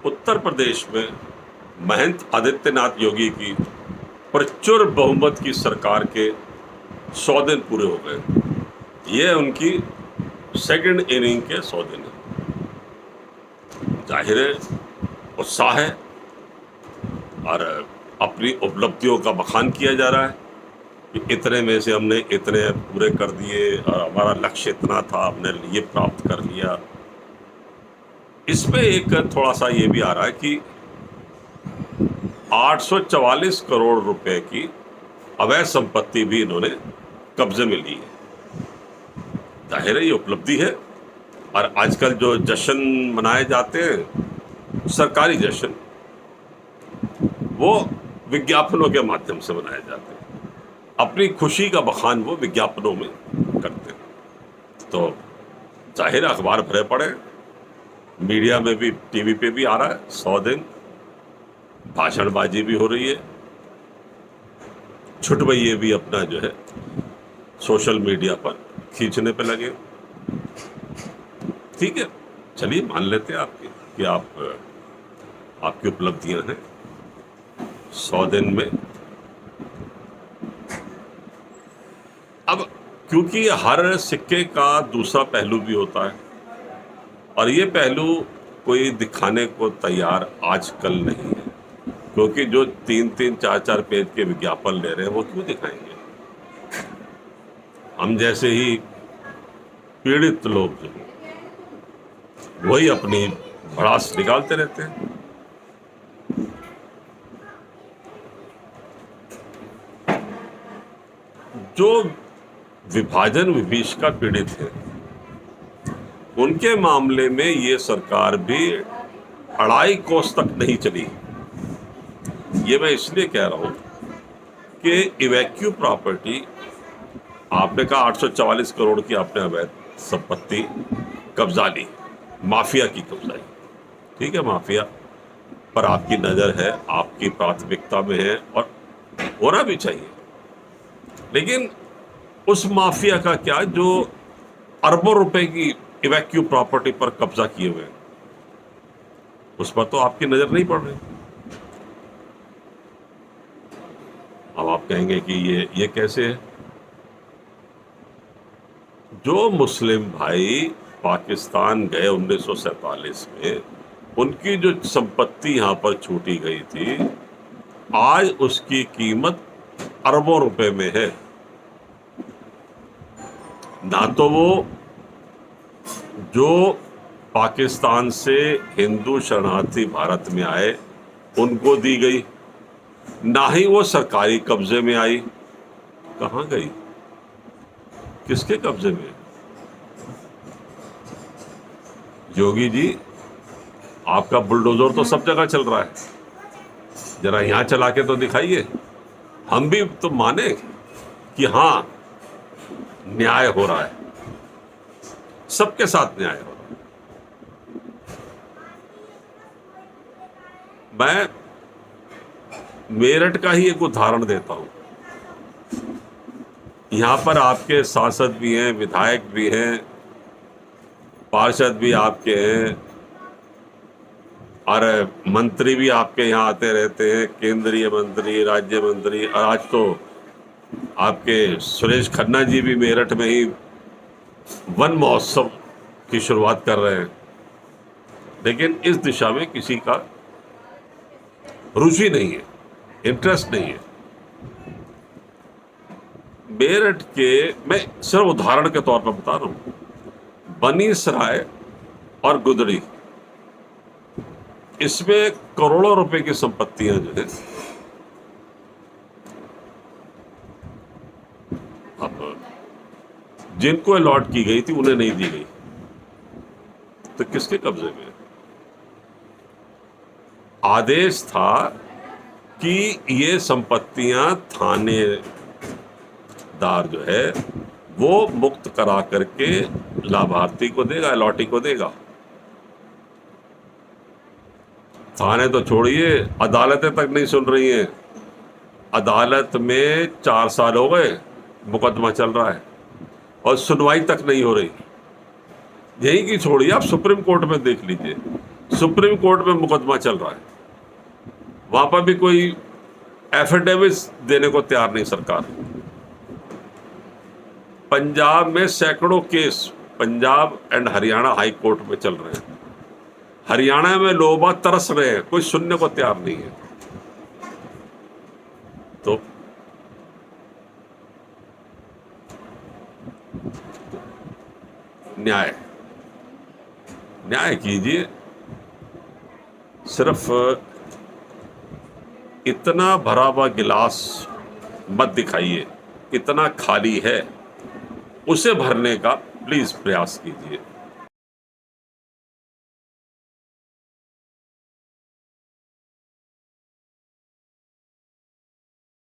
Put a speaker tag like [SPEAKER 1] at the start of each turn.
[SPEAKER 1] उत्तर प्रदेश में महंत आदित्यनाथ योगी की प्रचुर बहुमत की सरकार के 100 दिन पूरे हो गए। ये उनकी सेकंड इनिंग के 100 दिन है। जाहिर है उत्साह है और अपनी उपलब्धियों का बखान किया जा रहा है कि इतने में से हमने इतने पूरे कर दिए और हमारा लक्ष्य इतना था, हमने ये प्राप्त कर लिया। इसमें एक थोड़ा सा ये भी आ रहा है कि 844 करोड़ रुपए की अवैध संपत्ति भी इन्होंने कब्जे में ली है। जाहिर है ये उपलब्धि है। और आजकल जो जश्न मनाए जाते हैं, सरकारी जश्न, वो विज्ञापनों के माध्यम से मनाए जाते हैं। अपनी खुशी का बखान वो विज्ञापनों में करते हैं। तो जाहिर अखबार भरे पड़े, मीडिया में भी, टीवी पे भी आ रहा है 100 दिन, भाषणबाजी भी हो रही है, छुटभइये भी अपना जो है सोशल मीडिया पर खींचने पे लगे। ठीक है, चलिए मान लेते हैं आपकी कि आपकी उपलब्धियां हैं 100 दिन में। अब क्योंकि हर सिक्के का दूसरा पहलू भी होता है और ये पहलू कोई दिखाने को तैयार आजकल नहीं है, क्योंकि जो 3-3, 4-4 पेज के विज्ञापन ले रहे हैं वो क्यों दिखाएंगे। हम जैसे ही पीड़ित लोग जो वही अपनी भड़ास निकालते रहते हैं। जो विभाजन विभीषिका पीड़ित है उनके मामले में ये सरकार भी 2.5 कोस तक नहीं चली। ये मैं इसलिए कह रहा हूं कि इवैक्यू प्रॉपर्टी, आपने कहा 844 करोड़ की आपने अवैध संपत्ति कब्जा ली, माफिया की कब्जाई। ठीक है, माफिया पर आपकी नजर है, आपकी प्राथमिकता में है और होना भी चाहिए। लेकिन उस माफिया का क्या जो अरबों रुपए की इवैक्यू प्रॉपर्टी पर कब्जा किए हुए हैं, उस पर तो आपकी नजर नहीं पड़ रही। अब आप कहेंगे कि ये कैसे है। जो मुस्लिम भाई पाकिस्तान गए 1947 में, उनकी जो संपत्ति यहां पर छूटी गई थी, आज उसकी कीमत अरबों रुपए में है। ना तो वो जो पाकिस्तान से हिंदू शरणार्थी भारत में आए उनको दी गई, ना ही वो सरकारी कब्जे में आई। कहां गई, किसके कब्जे में? योगी जी, आपका बुलडोजर तो सब जगह चल रहा है, जरा यहां चला के तो दिखाइए। हम भी तो माने कि हां न्याय हो रहा है, सबके साथ न्याय हो रहा है। मैं मेरठ का ही एक उदाहरण देता हूं। यहां पर आपके सांसद भी हैं, विधायक भी हैं, पार्षद भी आपके हैं और मंत्री भी आपके यहाँ आते रहते हैं, केंद्रीय मंत्री, राज्य मंत्री। और आज तो आपके सुरेश खन्ना जी भी मेरठ में ही वन महोत्सव की शुरुआत कर रहे हैं। लेकिन इस दिशा में किसी का रुचि नहीं है, इंटरेस्ट नहीं है। मेरठ के, मैं सिर्फ उदाहरण के तौर पर बता रहा हूं, बनीसराय और गुदड़ी, इसमें करोड़ों रुपए की संपत्तियां जो है अब जिनको अलॉट की गई थी उन्हें नहीं दी गई, तो किसके कब्जे में? आदेश था कि ये संपत्तियां थानेदार जो है वो मुक्त करा करके लाभार्थी को देगा, अलॉटी को देगा। थाने तो छोड़िए, अदालतें तक नहीं सुन रही हैं। अदालत में 4 साल हो गए, मुकदमा चल रहा है और सुनवाई तक नहीं हो रही। यही की छोड़िए, आप सुप्रीम कोर्ट में देख लीजिए, सुप्रीम कोर्ट में मुकदमा चल रहा है, वहां पर भी कोई एफिडेविट देने को तैयार नहीं सरकार। पंजाब में सैकड़ों case Punjab and Haryana high court में चल रहे हैं। हरियाणा में लोग बात तरस रहे हैं, कोई सुनने को तैयार नहीं है। तो न्याय न्याय कीजिए। सिर्फ इतना भरा हुआ गिलास मत दिखाइए, इतना खाली है उसे भरने का प्लीज प्रयास कीजिए।